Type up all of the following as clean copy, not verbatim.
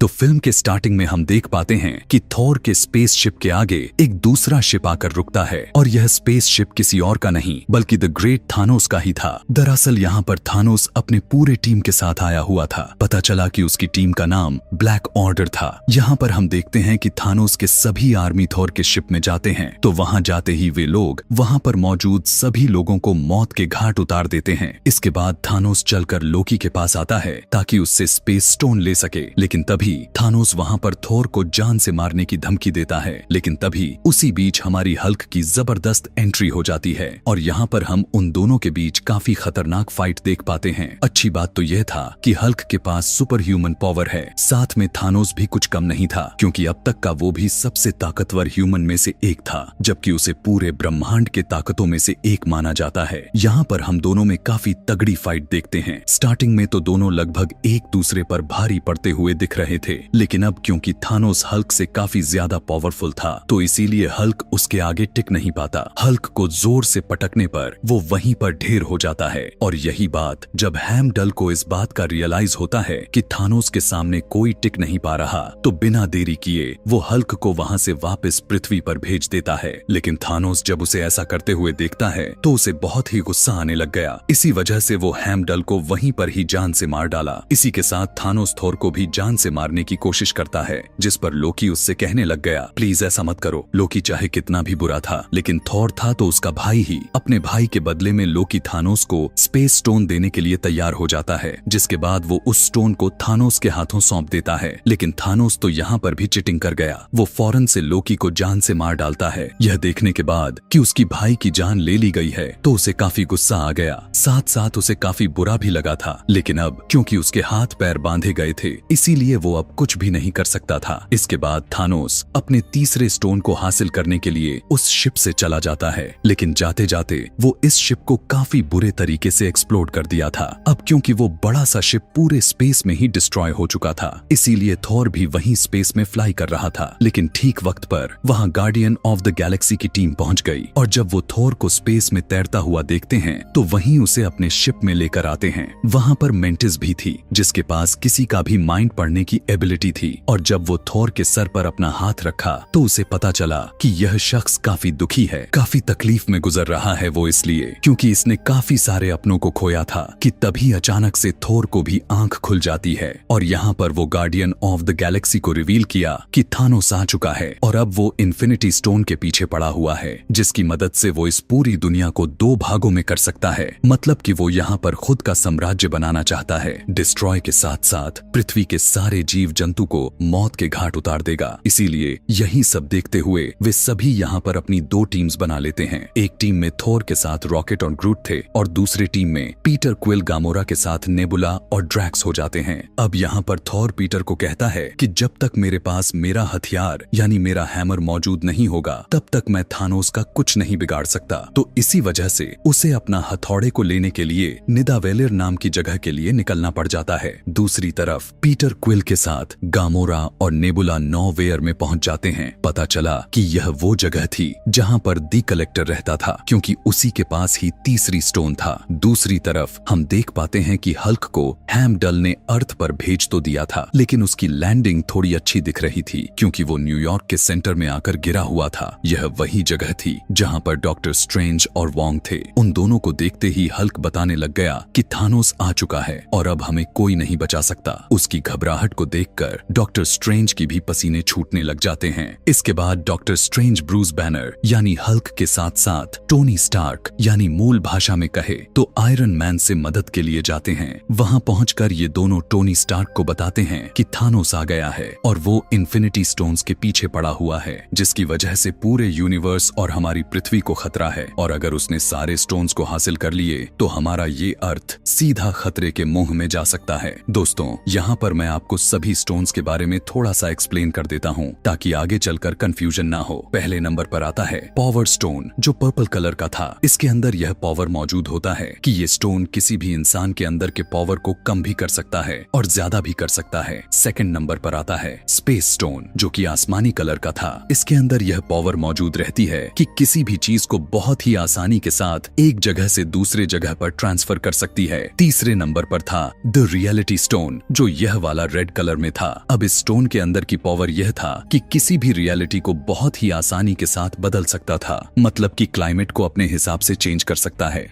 तो फिल्म के स्टार्टिंग में हम देख पाते हैं कि थॉर के स्पेस शिप के आगे एक दूसरा शिप आकर रुकता है और यह स्पेस शिप किसी और का नहीं बल्कि द ग्रेट थानोस का ही था। दरअसल यहाँ पर थानोस अपने पूरे टीम के साथ आया हुआ था। पता चला कि उसकी टीम का नाम ब्लैक ऑर्डर था। यहाँ पर हम देखते हैं कि थानोस के सभी आर्मी थॉर के शिप में जाते हैं, तो वहाँ जाते ही वे लोग वहाँ पर मौजूद सभी लोगों को मौत के घाट उतार देते हैं। इसके बाद थानोस चलकर लोकी के पास आता है ताकि उससे स्पेस स्टोन ले सके, लेकिन तभी थानोस वहाँ पर थोर को जान से मारने की धमकी देता है। लेकिन तभी उसी बीच हमारी हल्क की जबरदस्त एंट्री हो जाती है और यहाँ पर हम उन दोनों के बीच काफी खतरनाक फाइट देख पाते हैं। अच्छी बात तो यह था कि हल्क के पास सुपर ह्यूमन पावर है, साथ में थानोस भी कुछ कम नहीं था, क्योंकि अब तक का वो भी सबसे ताकतवर ह्यूमन में से एक था, जबकि उसे पूरे ब्रह्मांड के ताकतों में से एक माना जाता है। यहाँ पर हम दोनों में काफी तगड़ी फाइट देखते हैं। स्टार्टिंग में तो दोनों लगभग एक दूसरे पर भारी पड़ते हुए दिख रहे थे, लेकिन अब क्योंकि थानोस हल्क से काफी ज्यादा पावरफुल था, तो इसीलिए हल्क उसके आगे टिक नहीं पाता। हल्क को जोर से पटकने पर वो वहीं पर ढेर हो जाता है। और यही बात जब हेमडल को इस बात का रियलाइज होता है कि थानोस के सामने कोई टिक नहीं पा रहा, तो बिना देरी किए वो हल्क को वहां से वापस पृथ्वी पर भेज देता है। लेकिन थानोस जब उसे ऐसा करते हुए देखता है तो उसे बहुत ही गुस्सा आने लग गया। इसी वजह से वो हेमडल को वहीं पर ही जान से मार डाला। इसी के साथ थानोस थोर को भी जान से मारने की कोशिश करता है, जिस पर लोकी उससे कहने लग गया, प्लीज ऐसा मत करो। लोकी चाहे कितना भी बुरा था, लेकिन थॉर था तो उसका भाई ही। अपने भाई के बदले में लोकी थानोस को स्पेस स्टोन देने के लिए तैयार हो जाता है, जिसके बाद वो उस स्टोन को थानोस के हाथों सौंप देता है। लेकिन थानोस तो यहाँ पर भी चिटिंग कर गया। वो फौरन से लोकी को जान से मार डालता है। यह देखने के बाद कि उसकी भाई की जान ले ली गई है, तो उसे काफी गुस्सा आ गया, साथ साथ उसे काफी बुरा भी लगा था। लेकिन अब क्योंकि उसके हाथ पैर बांधे गए थे, इसीलिए वो अब कुछ भी नहीं कर सकता था। इसके बाद थानोस अपने तीसरे स्टोन को हासिल करने के लिए उस शिप से चला जाता है, लेकिन जाते जाते वो इस शिप को काफी बुरे तरीके से एक्सप्लोड कर दिया था। अब क्योंकि वो बड़ा सा शिप पूरे स्पेस में ही डिस्ट्रॉय हो चुका था, इसीलिए थॉर भी वहीं स्पेस में फ्लाई कर रहा था। लेकिन ठीक वक्त पर वहां गार्डियन ऑफ द गैलेक्सी की टीम पहुंच गई, और जब वो थॉर को स्पेस में तैरता हुआ देखते हैं तो वहीं उसे अपने शिप में लेकर आते हैं। वहां पर मेंटिस भी थी, जिसके पास किसी का भी माइंड पढ़ने की एबिलिटी थी। और जब वो थॉर के सर पर अपना हाथ रखा तो उसे पता चला कि यह शख्स काफी दुखी है, काफी तकलीफ में गुजर रहा है। वो इसलिए क्योंकि इसने काफी सारे अपनों को खोया था कि तभी अचानक से थॉर को भी आंख खुल जाती है। और यहाँ पर वो गार्डियन ऑफ द गैलेक्सी को रिवील किया कि थानोस आ चुका है और अब वो इन्फिनिटी स्टोन के पीछे पड़ा हुआ है, जिसकी मदद से वो इस पूरी दुनिया को 2 भागों में कर सकता है। मतलब कि वो यहाँ पर खुद का साम्राज्य बनाना चाहता है। डिस्ट्रॉय के साथ साथ पृथ्वी के सारे जीव जंतु को मौत के घाट उतार देगा। इसीलिए यही सब देखते हुए वे सभी यहाँ पर अपनी 2 टीम्स बना लेते हैं। एक टीम में थॉर के साथ रॉकेट और ग्रूट थे, और दूसरी टीम में पीटर क्विल गामोरा के साथ नेबुला और ड्रैक्स हो जाते हैं। अब यहाँ पर थॉर पीटर को कहता है कि जब तक मेरे पास मेरा हथियार यानी मेरा हैमर मौजूद नहीं होगा, तब तक मैं थानोस का कुछ नहीं बिगाड़ सकता। तो इसी वजह से उसे अपना हथौड़े को लेने के लिए निदावेलिर नाम की जगह के लिए निकलना पड़ जाता है। दूसरी तरफ पीटर क्विल के साथ गामोरा और नेबुला नॉवेयर में पहुंच जाते हैं। पता चला कि यह वो जगह थी जहां पर दी कलेक्टर रहता था, क्योंकि उसी के पास ही तीसरी स्टोन था। दूसरी तरफ हम देख पाते हैं कि हल्क को हेमडल ने अर्थ पर भेज तो दिया था, लेकिन उसकी लैंडिंग थोड़ी अच्छी दिख रही थी, क्योंकि वो न्यूयॉर्क के सेंटर में आकर गिरा हुआ था। यह वही जगह थी जहां पर डॉक्टर स्ट्रेंज और वोंग थे। उन दोनों को देखते ही हल्क बताने लग गया कि थानोस आ चुका है और अब हमें कोई नहीं बचा सकता। उसकी घबराहट को देखकर डॉक्टर स्ट्रेंज की भी पसीने छूटने लग जाते हैं। इसके बाद डॉक्टर स्ट्रेंज ब्रूस बैनर यानी हल्क के साथ साथ टोनी स्टार्क यानी मूल भाषा में कहे तो आयरन मैन से मदद के लिए जाते हैं। वहां पहुंचकर ये दोनों टोनी स्टार्क को बताते हैं कि थानोस आ गया है और वो इन्फिनिटी स्टोन्स के पीछे पड़ा हुआ है, जिसकी वजह से पूरे यूनिवर्स और हमारी पृथ्वी को खतरा है। और अगर उसने सारे स्टोन्स को हासिल कर लिए तो हमारा ये अर्थ सीधा खतरे के मुंह में जा सकता है। दोस्तों, यहाँ पर मैं आपको सभी स्टोन्स के बारे में थोड़ा सा एक्सप्लेन कर देता हूँ ताकि आगे चलकर कंफ्यूजन ना हो। पहले नंबर पर आता है पावर स्टोन, जो पर्पल कलर का था। इसके अंदर यह पावर मौजूद होता है कि ये स्टोन किसी भी इंसान के अंदर के पावर को कम भी कर सकता है और ज्यादा भी कर सकता है। सेकंड नंबर पर आता है स्पेस स्टोन, जो कि आसमानी कलर का था। इसके अंदर यह पावर मौजूद रहती है कि किसी भी चीज को बहुत ही आसानी के साथ एक जगह से दूसरे जगह पर ट्रांसफर कर सकती है। तीसरे नंबर पर था द रियलिटी स्टोन, जो यह वाला रेड कलर कलर में था। अब इस स्टोन के अंदर की पावर यह था कि किसी भी रियलिटी को बहुत ही आसानी के साथ बदल सकता था, मतलब कि क्लाइमेट को अपने हिसाब से चेंज कर सकता है।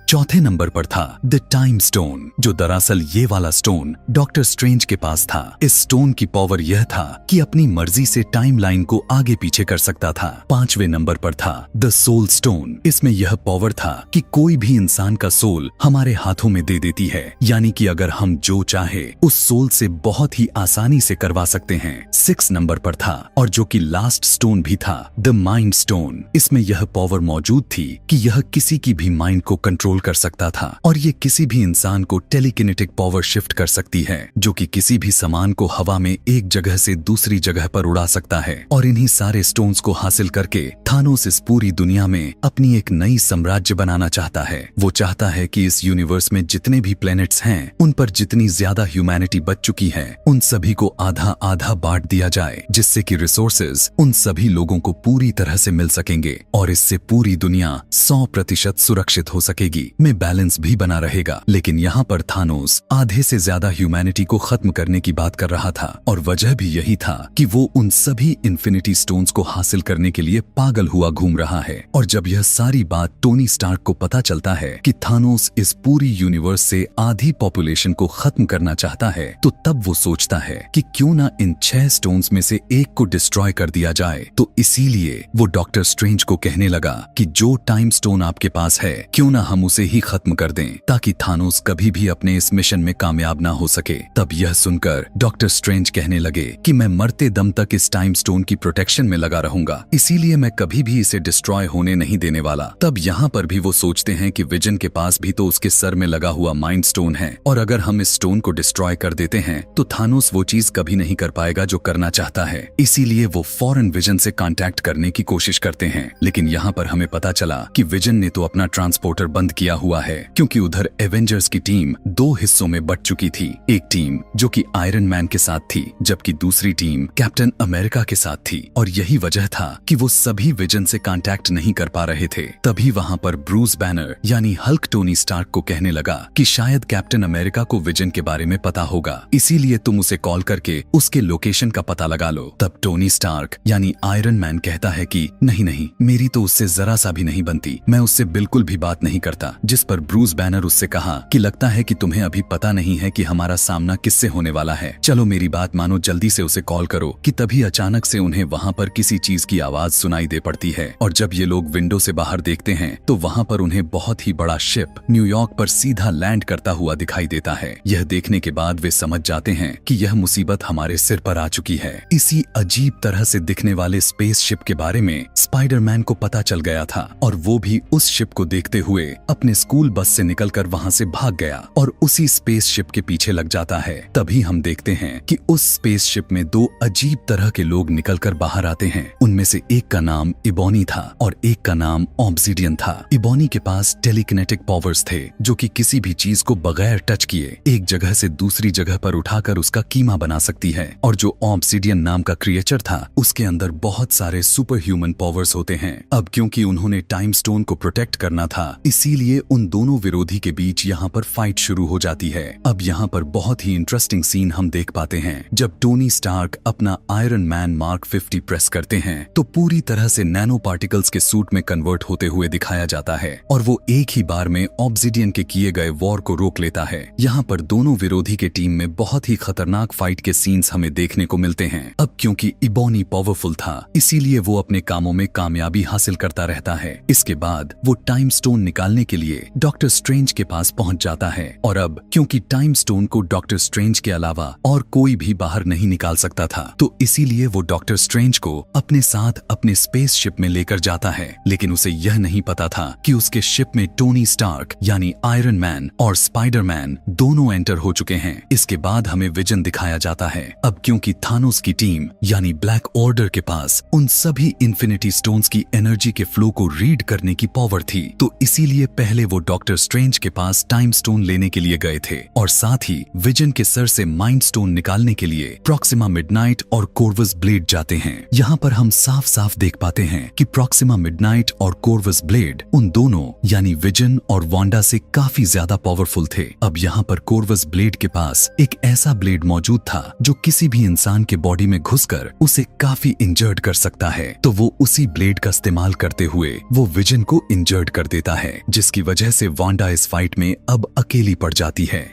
चौथे नंबर पर था द टाइम स्टोन, जो दरअसल ये वाला स्टोन डॉक्टर स्ट्रेंज के पास था। इस स्टोन की पावर यह था कि अपनी मर्जी से टाइमलाइन को आगे पीछे कर सकता था। पांचवें नंबर पर था द सोल स्टोन। इसमें यह पावर था कि कोई भी इंसान का सोल हमारे हाथों में दे देती है, यानी कि अगर हम जो चाहे उस सोल से बहुत ही आसानी से करवा सकते हैं। 6 नंबर पर था और जो कि लास्ट स्टोन भी था, द माइंड स्टोन। इसमें यह पावर मौजूद थी कि यह किसी की भी माइंड को कंट्रोल कर सकता था और ये किसी भी इंसान को टेलीकिनेटिक पावर शिफ्ट कर सकती है, जो कि किसी भी सामान को हवा में एक जगह से दूसरी जगह पर उड़ा सकता है। और इन्हीं सारे स्टोन्स को हासिल करके थानोस इस पूरी दुनिया में अपनी एक नई साम्राज्य बनाना चाहता है। वो चाहता है कि इस यूनिवर्स में जितने भी प्लैनेट्स हैं, उन पर जितनी ज्यादा ह्यूमैनिटी बच चुकी है, उन सभी को आधा आधा बांट दिया जाए, जिससे कि रिसोर्सेज उन सभी लोगों को पूरी तरह से मिल सकेंगे और इससे पूरी दुनिया 100% सुरक्षित हो सकेगी, में बैलेंस भी बना रहेगा। लेकिन यहाँ पर थानोस आधे से ज्यादा ह्यूमैनिटी को खत्म करने की बात कर रहा था और वजह भी यही था कि वो उन सभी इन्फिनिटी स्टोन्स को हासिल करने के लिए पागल हुआ घूम रहा है। और जब यह सारी बात टोनी स्टार्क को पता चलता है कि थानोस इस पूरी यूनिवर्स से आधी पॉपुलेशन को खत्म करना चाहता है, तो तब वो सोचता है कि क्यों ना इन 6 स्टोन्स में से एक को डिस्ट्रॉय कर दिया जाए। तो इसीलिए वो डॉक्टर स्ट्रेंज को कहने लगा कि जो टाइम स्टोन आपके पास है, क्यों ना हम उसे ही खत्म कर दें, ताकि थानोस कभी भी अपने इस मिशन में कामयाब ना हो सके। तब यह सुनकर डॉक्टर स्ट्रेंज कहने लगे कि मैं मरते दम तक इस टाइम स्टोन की प्रोटेक्शन में लगा रहूंगा, इसीलिए मैं कभी भी इसे डिस्ट्रॉय होने नहीं देने वाला। तब यहाँ पर भी वो सोचते हैं कि विजन के पास भी तो उसके सर में लगा हुआ माइंड स्टोन है, और अगर हम इस स्टोन को डिस्ट्रॉय कर देते हैं तो थानोस वो चीज कभी नहीं कर पाएगा जो करना चाहता है। इसीलिए वो फौरन विजन से कांटेक्ट करने की कोशिश करते हैं। लेकिन यहाँ पर हमें पता चला कि विजन ने तो अपना ट्रांसपोर्टर बंद किया हुआ है, क्योंकि उधर एवेंजर्स की टीम 2 हिस्सों में बट चुकी थी। एक टीम जो कि आयरन मैन के साथ थी, जबकि दूसरी टीम कैप्टन अमेरिका के साथ थी। और यही वजह था कि वो सभी विजन से कांटेक्ट नहीं कर पा रहे थे। तभी वहां पर ब्रूस बैनर यानी हल्क टोनी स्टार्क को कहने लगा कि शायद कैप्टन अमेरिका को विजन के बारे में पता होगा, इसीलिए तुम उसे कॉल करके उसके लोकेशन का पता लगा लो। तब टोनी स्टार्क यानी आयरन मैन कहता है कि नहीं नहीं, मेरी तो उससे जरा सा भी नहीं बनती, मैं उससे बिल्कुल भी बात नहीं करता। जिस पर ब्रूस बैनर उससे कहा कि लगता है कि तुम्हें अभी पता नहीं है कि हमारा सामना किससे होने वाला है, चलो मेरी बात मानो, जल्दी से उसे कॉल करो। कि तभी अचानक से उन्हें वहां पर किसी चीज की आवाज सुनाई दे पड़ती है, और जब ये लोग विंडो से बाहर देखते हैं तो वहां पर उन्हें बहुत ही बड़ा शिप न्यूयॉर्क पर सीधा लैंड करता हुआ दिखाई देता है। यह देखने के बाद वे समझ जाते हैं कि यह मुसीबत हमारे सिर पर आ चुकी है। इसी अजीब तरह से दिखने वाले स्पेस शिप के बारे में स्पाइडरमैन को पता चल गया था, और वो भी उस शिप को देखते हुए अपने स्कूल बस से निकलकर वहां से भाग गया और उसी स्पेस शिप के पीछे लग जाता है। तभी हम देखते हैं कि उस स्पेस शिप में 2 अजीब तरह के लोग निकलकर बाहर आते हैं। उनमें से एक का नाम इबोनी था और एक का नाम ऑब्सिडियन था। इबोनी के पास टेलीकिनेटिक पावर्स थे, जो कि किसी भी चीज को बगैर टच किए एक जगह से दूसरी जगह पर उठाकर उसका कीमा बना सकती है। और जो ऑब्सिडियन नाम का क्रिएचर था, उसके अंदर बहुत सारे सुपर ह्यूमन पावर्स होते हैं। अब क्योंकि उन्होंने टाइम स्टोन को प्रोटेक्ट करना था, इसीलिए उन दोनों विरोधी के बीच यहाँ पर फाइट शुरू हो जाती है। अब यहाँ पर बहुत ही इंटरेस्टिंग सीन हम देख पाते हैं। जब टोनी स्टार्क अपना आयरन मैन मार्क 50 प्रेस करते हैं तो पूरी तरह से नैनो पार्टिकल्स के सूट में कन्वर्ट होते हुए दिखाया जाता है, और वो एक ही बार में ऑब्सिडियन के किए गए वॉर को रोक लेता है। यहाँ पर दोनों विरोधी के टीम में बहुत ही खतरनाक फाइट के सीन्स हमें देखने को मिलते हैं। अब क्योंकि इबोनी पावरफुल था, इसीलिए वो अपने कामों में कामयाबी हासिल करता रहता है। इसके बाद वो टाइम स्टोन निकालने के लिए डॉक्टर स्ट्रेंज के पास पहुंच जाता है, और अब क्योंकि टाइम स्टोन को डॉक्टर स्ट्रेंज के अलावा और कोई भी बाहर नहीं निकाल सकता था, तो इसीलिए वो डॉक्टर स्ट्रेंज को अपने साथ अपने स्पेस शिप में लेकर जाता है। लेकिन उसे यह नहीं पता था कि उसके शिप में टोनी स्टार्क यानी आयरन मैन और स्पाइडरमैन दोनों एंटर हो चुके हैं। इसके बाद हमें विजन दिखाया जाता है। अब क्योंकि थानोस की टीम यानी ब्लैक ऑर्डर के पास उन सभी इन्फिनिटी स्टोन्स की एनर्जी के फ्लो को रीड करने की पावर थी, तो इसीलिए पहले वो डॉक्टर स्ट्रेंज के पास टाइम स्टोन लेने के लिए गए थे और साथ ही विजन के सर से माइंड स्टोन निकालने के लिए प्रॉक्सिमा मिडनाइट और कोर्वस ब्लेड जाते हैं। यहाँ पर हम साफ साफ देख पाते हैं कि प्रॉक्सिमा मिडनाइट और कोर्वस ब्लेड उन दोनों यानी विजन और वांडा से काफी ज्यादा पावरफुल थे। अब यहाँ पर कोर्वस ब्लेड के पास एक ऐसा ब्लेड मौजूद था जो किसी भी इंसान के बॉडी में घुसकर उसे काफी इंजर्ड कर सकता है। तो वो उसी ब्लेड का इस्तेमाल करते हुए वो विजन को इंजर्ड कर देता है, जिसकी वजह से वांडा इस फाइट में अब अकेली पड़ जाती है।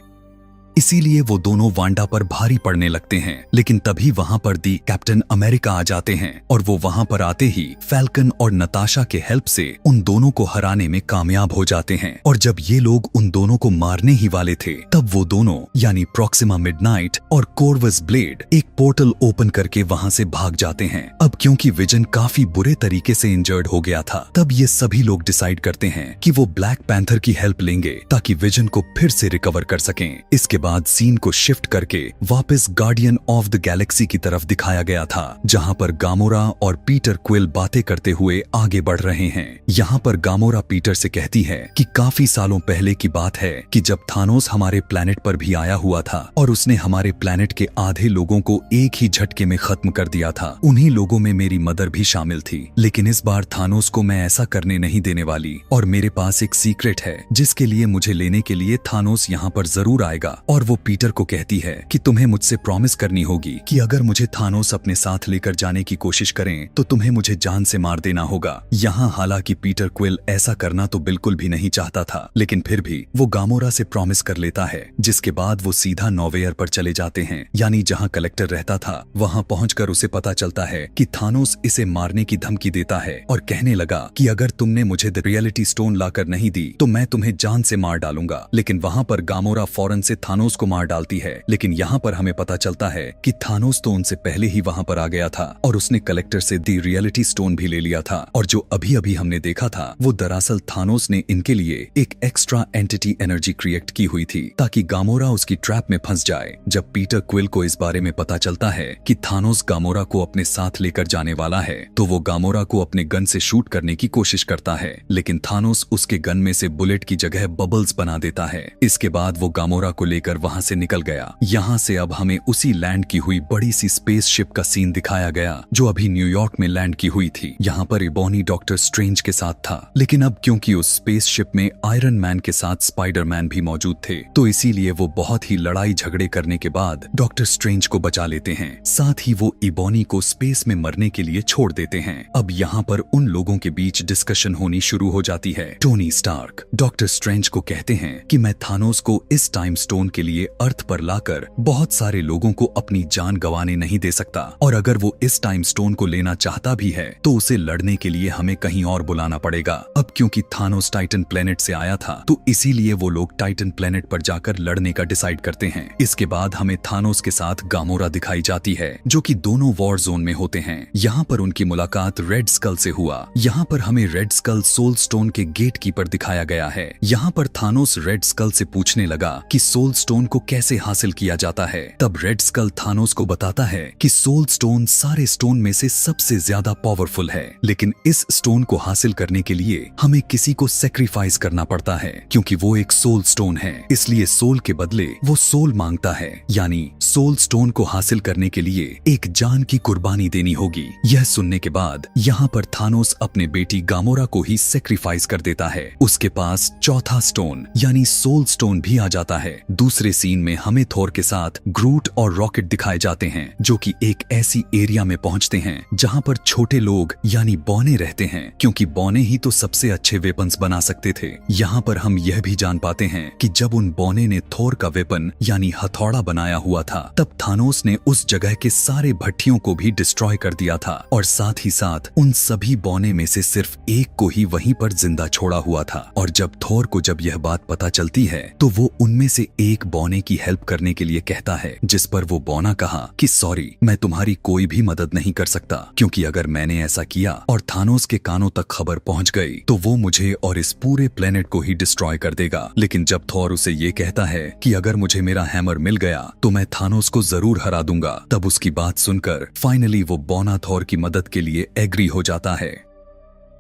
इसीलिए वो दोनों वांडा पर भारी पड़ने लगते हैं। लेकिन तभी वहां पर दी कैप्टन अमेरिका आ जाते हैं और वो वहां पर आते ही फैल्कन और नताशा के हेल्प से उन दोनों को हराने में कामयाब हो जाते हैं। और जब ये लोग उन दोनों को मारने ही वाले थे तब वो दोनों यानी प्रॉक्सिमा मिडनाइट और कोर्वस ब्लेड एक पोर्टल ओपन करके वहां से भाग जाते हैं। अब क्योंकि विजन काफी बुरे तरीके से इंजर्ड हो गया था, तब ये सभी लोग डिसाइड करते हैं कि वो ब्लैक पैंथर की हेल्प लेंगे ताकि विजन को फिर से रिकवर कर सकें। इसके बाद सीन को शिफ्ट करके वापस गार्डियन ऑफ द गैलेक्सी की तरफ दिखाया गया था, जहां पर गामोरा और पीटर क्विल बातें करते हुए आगे बढ़ रहे हैं। यहाँ पर गामोरा पीटर से कहती है कि काफी सालों पहले की बात है कि जब थानोस हमारे प्लेनेट पर भी आया हुआ था और उसने हमारे प्लेनेट के आधे लोगों को एक ही झटके में खत्म कर दिया था। उन्हीं लोगों में मेरी मदर भी शामिल थी, लेकिन इस बार थानोस को मैं ऐसा करने नहीं देने वाली और मेरे पास एक सीक्रेट है जिसके लिए मुझे लेने के लिए थानोस यहाँ पर जरूर आएगा। और वो पीटर को कहती है कि तुम्हें मुझसे प्रॉमिस करनी होगी कि अगर मुझे थानोस अपने साथ लेकर जाने की कोशिश करें तो तुम्हें मुझे जान से मार देना होगा। यहाँ हालांकि पीटर क्विल ऐसा करना तो बिल्कुल भी नहीं चाहता था, लेकिन फिर भी वो गामोरा से प्रॉमिस कर लेता है, जिसके बाद वो सीधा नोवेयर पर चले जाते हैं, यानी जहाँ कलेक्टर रहता था। वहाँ पहुंचकर उसे पता चलता है कि थानोस इसे मारने की धमकी देता है और कहने लगा कि अगर तुमने मुझे द रियलिटी स्टोन लाकर नहीं दी तो मैं तुम्हें जान से मार डालूंगा। लेकिन वहाँ पर गामोरा फौरन से थानोस को मार डालती है। लेकिन यहाँ पर हमें पता चलता है कि थानोस तो उनसे पहले ही वहाँ पर आ गया था और उसने कलेक्टर से दी रियलिटी स्टोन भी ले लिया था। और जो अभी अभी हमने देखा था वो दरअसल थानोस ने इनके लिए एक एक्स्ट्रा एंटिटी एनर्जी क्रिएट की हुई थी ताकि गामोरा उसकी ट्रैप में फंस जाए। जब पीटर क्विल को इस बारे में पता चलता है कि थानोस गामोरा को अपने साथ लेकर जाने वाला है तो वो गामोरा को अपने गन से शूट करने की कोशिश करता है, लेकिन थानोस उसके गन में से बुलेट की जगह बबल्स बना देता है। इसके बाद वो गामोरा को लेकर वहां से निकल गया। यहाँ से अब हमें उसी लैंड की हुई बड़ी सी स्पेसशिप का सीन दिखाया गया जो अभी न्यूयॉर्क में लैंड की हुई थी। यहाँ पर इबोनी डॉक्टर स्ट्रेंज के साथ था, लेकिन अब क्योंकि उस स्पेसशिप में आयरन मैन के साथ स्पाइडरमैन भी मौजूद थे तो इसीलिए वो बहुत ही लड़ाई झगड़े करने के बाद डॉक्टर स्ट्रेंज को बचा लेते हैं। साथ ही वो इबोनी को स्पेस में मरने के लिए छोड़ देते हैं। अब यहाँ पर उन लोगों के बीच डिस्कशन होनी शुरू हो जाती है। टोनी स्टार्क डॉक्टर स्ट्रेंज को कहते हैं कि मैं थानोस को इस टाइम स्टोन के लिए अर्थ पर लाकर बहुत सारे लोगों को अपनी जान गंवाने नहीं दे सकता, और अगर वो इस टाइम स्टोन को लेना चाहता भी है तो उसे लड़ने के लिए हमें कहीं और बुलाना पड़ेगा। अब क्योंकि थानोस टाइटन प्लेनेट से आया था तो इसीलिए वो लोग टाइटन प्लेनेट पर जाकर लड़ने का डिसाइड करते हैं। इसके बाद हमें थानोस के साथ गामोरा दिखाई जाती है जो कि दोनों वॉर जोन में होते हैं। यहाँ पर उनकी मुलाकात रेड स्कल से हुआ। यहाँ पर हमें रेड स्कल सोल स्टोन के गेट कीपर दिखाया गया है। यहाँ पर थानोस रेड स्कल से पूछने लगा कि सोल स्टोन को कैसे हासिल किया जाता है। तब रेड स्कल थानोस को बताता है कि सोल स्टोन सारे स्टोन में से सबसे ज्यादा पावरफुल है, लेकिन इस स्टोन को हासिल करने के लिए हमें किसी को सेक्रीफाइस करना पड़ता है क्योंकि वो एक सोल स्टोन है, इसलिए सोल के बदले वो सोल मांगता है, यानी सोल स्टोन को हासिल करने के लिए एक जान की कुर्बानी देनी होगी। यह सुनने के बाद यहाँ पर थानोस अपने बेटी गामोरा को ही सेक्रीफाइस कर देता है। उसके पास चौथा स्टोन यानी सोल स्टोन भी आ जाता है। दूसरे सीन में हमें थोर के साथ ग्रूट और रॉकेट दिखाए जाते हैं जो कि एक ऐसी एरिया में पहुंचते हैं जहां पर छोटे लोग यानी बौने रहते हैं, क्योंकि बौने ही तो सबसे अच्छे वेपन्स बना सकते थे। यहाँ पर हम यह भी जान पाते हैं कि जब उन बौने ने थोर का वेपन यानी हथौड़ा बनाया हुआ था तब थानोस ने उस जगह के सारे भट्टियों को भी डिस्ट्रॉय कर दिया था और साथ ही साथ उन सभी बौने में से सिर्फ एक को ही वहीं पर जिंदा छोड़ा हुआ था। और जब थोर को जब यह बात पता चलती है तो वो उनमें से एक बौने की हेल्प करने के लिए कहता है, जिस पर वो बौना कहा कि सॉरी, मैं तुम्हारी कोई भी मदद नहीं कर सकता, क्योंकि अगर मैंने ऐसा किया और थानोस के कानों तक खबर पहुंच गई तो वो मुझे और इस पूरे प्लेनेट को ही डिस्ट्रॉय कर देगा। लेकिन जब थोर उसे ये कहता है कि अगर मुझे मेरा हैमर मिल गया तो मैं थानोस को जरूर हरा दूंगा, तब उसकी बात सुनकर फाइनली वो बौना थोर की मदद के लिए एग्री हो जाता है।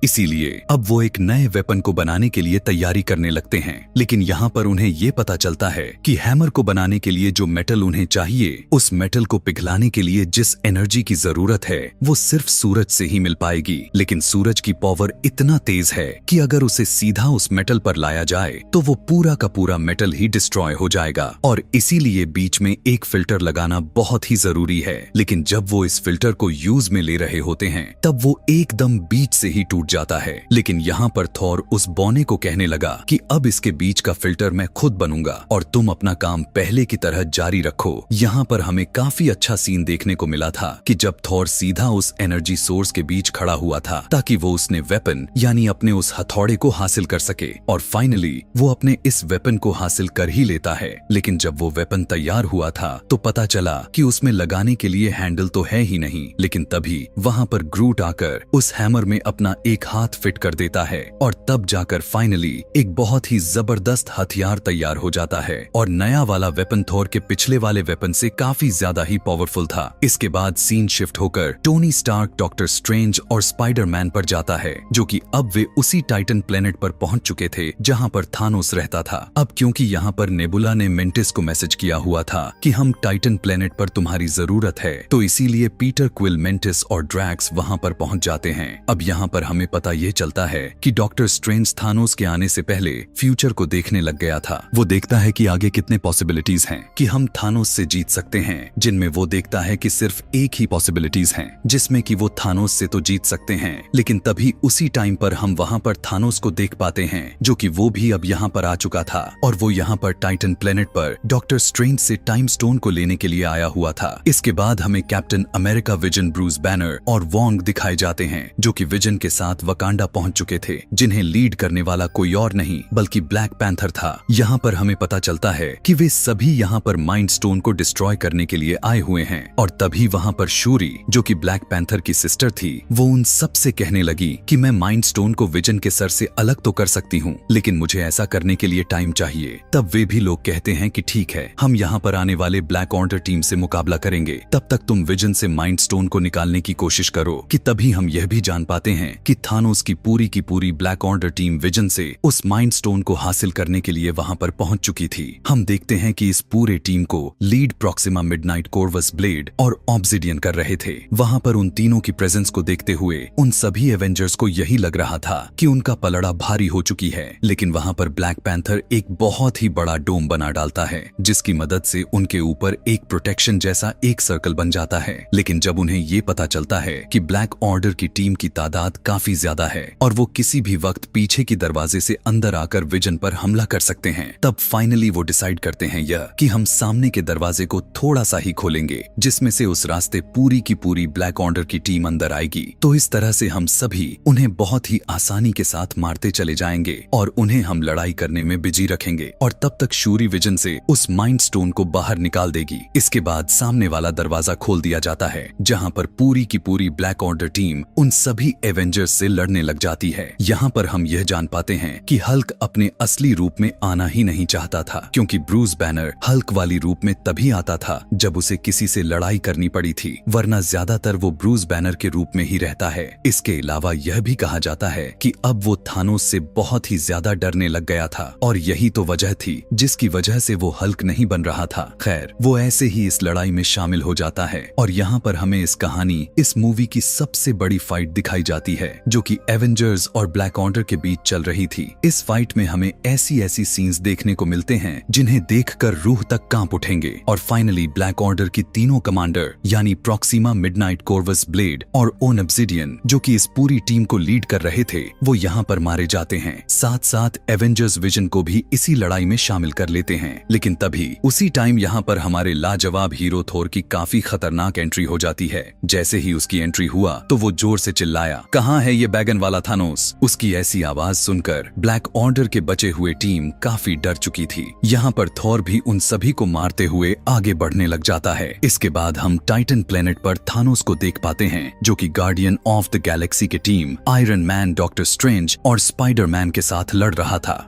इसीलिए अब वो एक नए वेपन को बनाने के लिए तैयारी करने लगते हैं। लेकिन यहाँ पर उन्हें ये पता चलता है कि हैमर को बनाने के लिए जो मेटल उन्हें चाहिए, उस मेटल को पिघलाने के लिए जिस एनर्जी की जरूरत है वो सिर्फ सूरज से ही मिल पाएगी। लेकिन सूरज की पावर इतना तेज है कि अगर उसे सीधा उस मेटल पर लाया जाए तो वो पूरा का पूरा मेटल ही डिस्ट्रॉय हो जाएगा। और इसीलिए बीच में एक फिल्टर लगाना बहुत ही जरूरी है। लेकिन जब वो इस फिल्टर को यूज में ले रहे होते हैं तब वो एकदम बीच से ही टूट जाता है। लेकिन यहाँ पर थॉर उस बॉने को कहने लगा कि अब इसके बीच का फिल्टर मैं खुद बनूंगा और तुम अपना काम पहले की तरह जारी रखो। यहाँ पर हमें काफी अच्छा सीन देखने को मिला था कि जब थॉर सीधा उस एनर्जी सोर्स के बीच खड़ा हुआ था ताकि वो उसने वेपन यानी अपने उस हथौड़े को हासिल कर सके। और फाइनली वो अपने इस वेपन को हासिल कर ही लेता है। लेकिन जब वो वेपन तैयार हुआ था तो पता चला कि उसमें लगाने के लिए हैंडल तो है ही नहीं। लेकिन तभी वहाँ पर ग्रूट आकर उस हैमर में अपना एक हाथ फिट कर देता है और तब जाकर फाइनली एक बहुत ही जबरदस्त हथियार तैयार हो जाता है। और नया वाला वेपन थॉर के पिछले वाले वेपन से काफी ज्यादा ही पावरफुल था। इसके बाद सीन शिफ्ट होकर टोनी स्टार्क, डॉक्टर स्ट्रेंज और स्पाइडरमैन पर जाता है, जो कि अब वे उसी टाइटन प्लेनेट पर पहुंच चुके थे जहां पर थानोस रहता था। अब क्योंकि यहाँ पर नेबुला ने मेंटिस को मैसेज किया हुआ था कि हम टाइटन प्लेनेट पर तुम्हारी जरूरत है, तो इसीलिए पीटर क्विल, मेंटिस और ड्रैक्स वहां पर पहुंच जाते हैं। अब यहाँ पर हमें पता ये चलता है कि डॉक्टर स्ट्रेंज थानोस के आने से पहले फ्यूचर को देखने लग गया था। वो देखता है कि आगे कितने पॉसिबिलिटीज हैं कि हम थानोस से जीत सकते हैं, जिनमें वो देखता है कि सिर्फ एक ही पॉसिबिलिटीज हैं जिसमें कि वो थानोस से तो जीत सकते हैं। लेकिन तभी उसी टाइम पर हम वहां पर थानोस को देख पाते हैं, जो कि वो भी अब यहाँ पर आ चुका था और वो यहाँ पर टाइटन प्लेनेट पर डॉक्टर स्ट्रेंज से टाइम स्टोन को लेने के लिए आया हुआ था। इसके बाद हमें captain America, vision, Bruce banner और वोंग दिखाए जाते हैं, जो कि विजन के साथ वकांडा पहुंच चुके थे, जिन्हें लीड करने वाला कोई और नहीं बल्कि ब्लैक पैंथर था। यहाँ पर हमें पता चलता है कि वे सभी यहाँ पर माइंड स्टोन को डिस्ट्रॉय करने के लिए आए हुए हैं। और तभी वहाँ पर शूरी, जो कि ब्लैक पैंथर की सिस्टर थी, वो उन सब से कहने लगी कि मैं माइंड स्टोन को विजन के सर से अलग तो कर सकती हूँ, लेकिन मुझे ऐसा करने के लिए टाइम चाहिए। तब वे भी लोग कहते हैं कि ठीक है, हम यहाँ पर आने वाले ब्लैक ऑर्डर टीम से मुकाबला करेंगे, तब तक तुम विजन से माइंड स्टोन को निकालने की कोशिश करो। कि तभी हम यह भी जान पाते हैं कि थानोस की पूरी ब्लैक ऑर्डर टीम विजन से उस माइंड स्टोन को हासिल करने के लिए वहां पर पहुंच चुकी थी। हम देखते हैं कि इस पूरे टीम को लीड प्रॉक्सिमा, मिडनाइट, कोर्वस, ब्लेड और ऑब्सिडियन कर रहे थे। वहां पर उन तीनों की प्रेजेंस को देखते हुए उन सभी एवेंजर्स को यही लग रहा था कि उनका पलड़ा भारी हो चुकी है। लेकिन वहां पर ब्लैक पैंथर एक बहुत ही बड़ा डोम बना डालता है, जिसकी मदद से उनके ऊपर एक प्रोटेक्शन जैसा एक सर्कल बन जाता है। लेकिन जब उन्हें ये पता चलता है कि ब्लैक ऑर्डर की टीम की तादाद काफी ज्यादा है और वो किसी भी वक्त पीछे की दरवाजे से अंदर आकर विजन पर हमला कर सकते हैं, तब फाइनली वो डिसाइड करते हैं यह कि हम सामने के दरवाजे को थोड़ा सा ही खोलेंगे, जिसमें से उस रास्ते पूरी की पूरी ब्लैक ऑर्डर की टीम अंदर आएगी। तो इस तरह से हम सभी उन्हें बहुत ही आसानी के साथ मारते चले जाएंगे और उन्हें हम लड़ाई करने में बिजी रखेंगे। और तब तक शूरी विजन से उस माइंड स्टोन को बाहर निकाल देगी। इसके बाद सामने वाला दरवाजा खोल दिया जाता है, जहां पर पूरी की पूरी ब्लैक ऑर्डर टीम उन सभी एवेंजर्स से लड़ने लग जाती है। यहाँ पर हम यह जान पाते हैं कि हल्क अपने असली रूप में आना ही नहीं चाहता था, क्योंकि ब्रूस बैनर हल्क वाली रूप में तभी आता था जब उसे किसी से लड़ाई करनी पड़ी थी, वरना ज्यादातर वो ब्रूस बैनर के रूप में ही रहता है। इसके अलावा यह भी कहा जाता है कि अब वो थानोस से बहुत ही ज्यादा डरने लग गया था और यही तो वजह थी जिसकी वजह से वो हल्क नहीं बन रहा था। खैर, वो ऐसे ही इस लड़ाई में शामिल हो जाता है और यहाँ पर हमें इस कहानी, इस मूवी की सबसे बड़ी फाइट दिखाई जाती है, जो कि एवेंजर्स और ब्लैक ऑर्डर के बीच चल रही थी। इस फाइट में हमें ऐसी सीन्स देखने को मिलते हैं जिन्हें देखकर रूह तक कांप उठेंगे। और फाइनली ब्लैक ऑर्डर की तीनों कमांडर यानी प्रॉक्सिमा, मिडनाइट, कोर्वस, ब्लेड और ओन ऑब्सिडियन, जो कि इस पूरी टीम को लीड कर रहे थे, वो यहाँ पर मारे जाते हैं। साथ साथ एवेंजर्स विजन को भी इसी लड़ाई में शामिल कर लेते हैं। लेकिन तभी उसी टाइम यहाँ पर हमारे लाजवाब हीरो थोर की काफी खतरनाक एंट्री हो जाती है। जैसे ही उसकी एंट्री हुआ तो वो जोर से चिल्लाया, कहाँ है ये बैगन वाला थानोस? उसकी ऐसी आवाज सुनकर ब्लैक ऑर्डर के बचे हुए टीम काफी डर चुकी थी। यहाँ पर थॉर भी उन सभी को मारते हुए आगे बढ़ने लग जाता है। इसके बाद हम टाइटन प्लेनेट पर थानोस को देख पाते हैं, जो कि गार्डियन ऑफ द गैलेक्सी की team iron man, doctor strange और स्पाइडरमैन के साथ लड़ रहा था।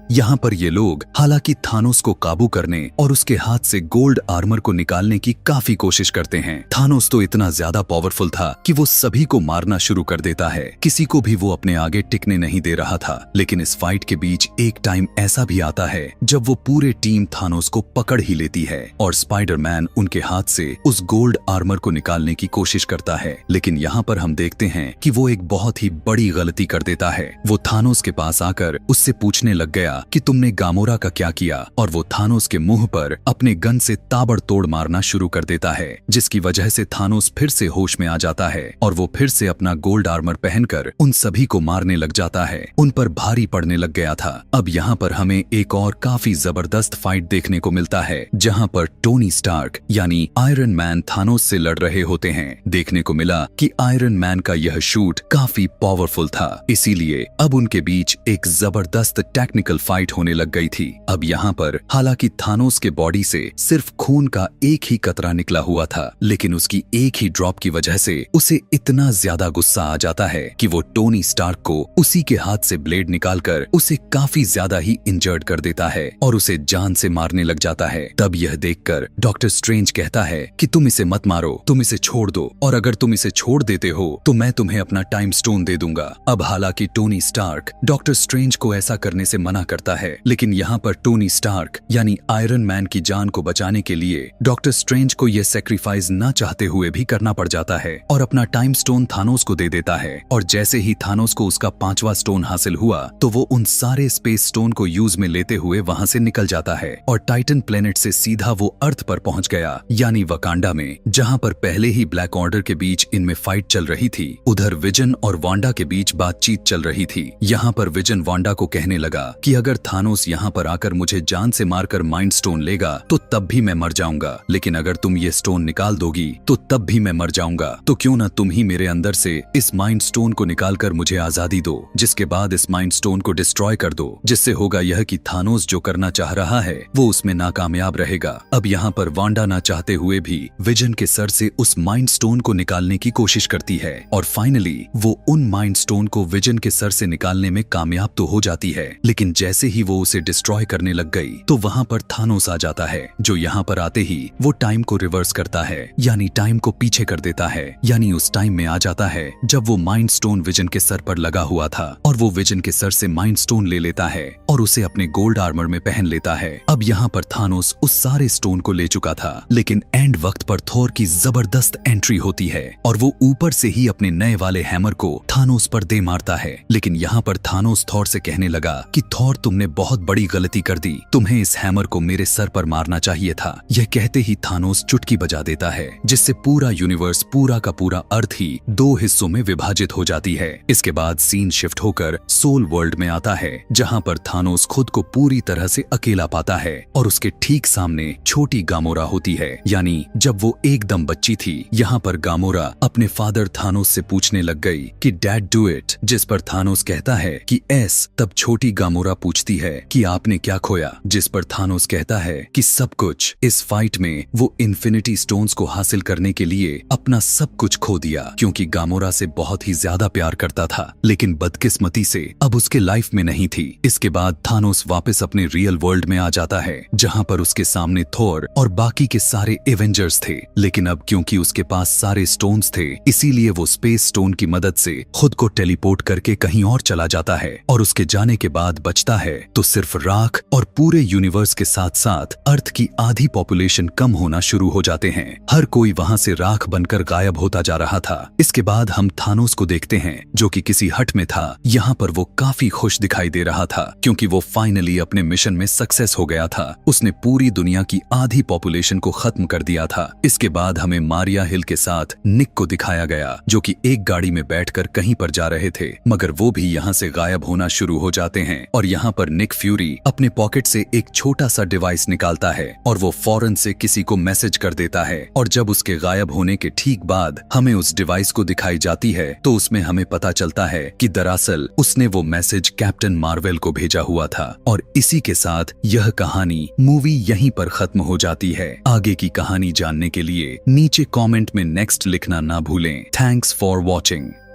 यहाँ पर ये लोग हालांकि थानोस को काबू करने और उसके हाथ से गोल्ड आर्मर को निकालने की काफी कोशिश करते हैं। थानोस तो इतना ज्यादा पावरफुल था कि वो सभी को मारना शुरू कर देता है, किसी को भी वो अपने आगे टिकने नहीं दे रहा था। लेकिन इस फाइट के बीच एक टाइम ऐसा भी आता है जब वो पूरे टीम थानोस को पकड़ ही लेती है और स्पाइडरमैन उनके हाथ से उस गोल्ड आर्मर को निकालने की कोशिश करता है। लेकिन यहाँ पर हम देखते हैं कि वो एक बहुत ही बड़ी गलती कर देता है। वो थानोस के पास आकर उससे पूछने लग गया कि तुमने गामोरा का क्या किया, और वो थानोस के मुंह पर अपने गन से ताबड़तोड़ मारना शुरू कर देता है, जिसकी वजह से थानोस फिर से होश में आ जाता है और वो फिर से अपना गोल्ड आर्मर पहनकर उन सभी को मारने लग जाता है। उन पर भारी पड़ने लग गया था। अब यहाँ पर हमें एक और काफी जबरदस्त फाइट देखने को मिलता है, जहाँ पर टोनी स्टार्क यानी आयरन मैन थानोस से लड़ रहे होते हैं। देखने को मिला कि आयरन मैन का यह शूट काफी पावरफुल था, इसीलिए अब उनके बीच एक जबरदस्त टेक्निकल फाइट होने लग गई थी। अब यहाँ पर हालांकि थानोस के बॉडी से सिर्फ खून का एक ही कतरा निकला हुआ था, लेकिन उसकी एक ही ड्रॉप की वजह से उसे इतना ज्यादा गुस्सा आ जाता है कि वो टोनी स्टार्क को उसी के हाथ से ब्लेड निकालकर उसे काफी ज्यादा ही इंजर्ड कर देता है और उसे जान से मारने लग जाता है। तब यह देखकर डॉक्टर स्ट्रेंज कहता है कि तुम इसे मत मारो, तुम इसे छोड़ दो, और अगर तुम इसे छोड़ देते हो तो मैं तुम्हें अपना टाइम स्टोन दे दूंगा। अब हालांकि टोनी स्टार्क डॉक्टर स्ट्रेंज को ऐसा करने से मना करता है, लेकिन यहाँ पर टोनी स्टार्क यानी आयरन मैन की जान को बचाने के लिए डॉक्टर स्ट्रेंज को यह सेक्रीफाइस न चाहते हुए भी करना पड़ जाता है और अपना टाइम स्टोन थानोस को दे देता है। और जैसे ही थानोस को उसका 5वां स्टोन हासिल हुआ तो वो उन सारे स्पेस स्टोन को यूज में लेते हुए वहां से निकल जाता है और टाइटन प्लेनेट से सीधा वो अर्थ पर पहुंच गया, यानी वकांडा में, जहां पर पहले ही ब्लैक ऑर्डर के बीच इनमें फाइट चल रही थी। उधर विजन और वांडा के बीच बातचीत चल रही थी। यहाँ पर विजन वांडा को कहने लगा कि अगर थानोस यहाँ पर आकर मुझे जान से मारकर माइंड स्टोन लेगा तो तब भी मैं मर जाऊंगा, लेकिन अगर तुम ये स्टोन निकाल दोगी तो तब भी मैं मर जाऊंगा। तो क्यों ना तुम ही मेरे अंदर से इस माइंड स्टोन को निकालकर मुझे आजादी दो, जिसके बाद इस माइंड स्टोन को डिस्ट्रॉय कर दो, जिससे होगा यह कि थानोस जो करना चाह रहा है वो उसमें नाकामयाब रहेगा। अब यहाँ पर वांडा ना चाहते हुए भी विजन के सर से उस माइंड स्टोन को निकालने की कोशिश करती है और फाइनली वो उन माइंड स्टोन को विजन के सर से निकालने में कामयाब तो हो जाती है, लेकिन जैसे ही वो उसे डिस्ट्रॉय करने लग गई तो वहाँ पर थानोस आ जाता है, जो यहाँ पर आते ही वो टाइम को रिवर्स करता है, यानी टाइम को पीछे कर देता है, यानी उस टाइम में आ जाता है जब वो माइंड स्टोन विजन के सर पर लगा हुआ था और वो विजन के सर से माइंड स्टोन ले लेता है और उसे अपने गोल्ड आर्मर में पहन लेता है। अब यहाँ पर थानोस उस सारे स्टोन को ले चुका था, लेकिन एंड वक्त पर थोर की जबरदस्त एंट्री होती है और वो ऊपर से ही अपने नए वाले हैमर को थानोस पर दे मारता है। लेकिन यहाँ पर थानोस थोर से कहने लगा कि थोर तुमने बहुत बड़ी गलती कर दी, तुम्हें इस हैमर को मेरे सर पर मारना चाहिए था। यह कहते ही थानोस चुटकी बजा देता है, जिससे पूरा यूनिवर्स, पूरा का पूरा अर्थ ही 2 हिस्सों में विभाजित हो जाती है। इसके बाद सीन शिफ्ट होकर सोल वर्ल्ड में आता है, जहाँ पर थानोस खुद को पूरी तरह से अकेला पाता है और उसके ठीक सामने छोटी गामोरा होती है, यानी जब वो एकदम बच्ची थी। यहाँ पर गामोरा अपने फादर थानोस से पूछने लग गई कि डैड डू इट, जिस पर थानोस कहता है कि एस। तब छोटी गामोरा पूछती है कि आपने क्या खोया, जिस पर थानोस कहता है कि सब कुछ। इस फाइट में वो इन्फिनिटी स्टोन्स को हासिल करने के लिए अपना सब कुछ खो दिया, क्योंकि गामोरा से बहुत ही ज्यादा प्यार करता था, लेकिन बदकिस्मती से अब उसके लाइफ में नहीं थी। इसके बाद थानोस वापस अपने रियल वर्ल्ड में आ जाता है, जहाँ पर उसके सामने थोर और बाकी के सारे एवेंजर्स थे, लेकिन अब क्योंकि उसके पास सारे स्टोन्स थे, इसीलिए वो स्पेस स्टोन की मदद से खुद को टेलीपोर्ट करके कहीं और चला जाता है और उसके जाने के बाद बचता है तो सिर्फ राख, और पूरे यूनिवर्स के साथ साथ अर्थ की आधी पॉपुलेशन कम होना शुरू हो जाते हैं। हर कोई वहां से राख बनकर गायब होता जा रहा था। इसके बाद हम थानोस को देखते हैं, जो कि किसी हट में था। यहाँ पर वो काफी खुश दिखाई दे रहा था, क्योंकि वो फाइनली अपने मिशन में सक्सेस हो गया था। उसने पूरी दुनिया की आधी पॉपुलेशन को खत्म कर दिया था। इसके बाद हमें मारिया हिल के साथ निक को दिखाया गया, जो कि एक गाड़ी में बैठकर कहीं पर जा रहे थे, मगर वो भी यहाँ से गायब होना शुरू हो जाते हैं। और यहाँ पर निक फ्यूरी अपने पॉकेट से एक छोटा सा डिवाइस निकालता है और वो फौरन से किसी को मैसेज कर देता है, और जब उसके गायब होने के ठीक बाद हमें उस डिवाइस को दिखाई जाती है तो उसमें हमें पता चलता है कि दरअसल उसने वो मैसेज कैप्टन मार्वेल को भेजा हुआ था। और इसी के साथ यह कहानी, मूवी यहीं पर खत्म हो जाती है। आगे की कहानी जानने के लिए नीचे कमेंट में नेक्स्ट लिखना ना भूलें। Thanks for watching.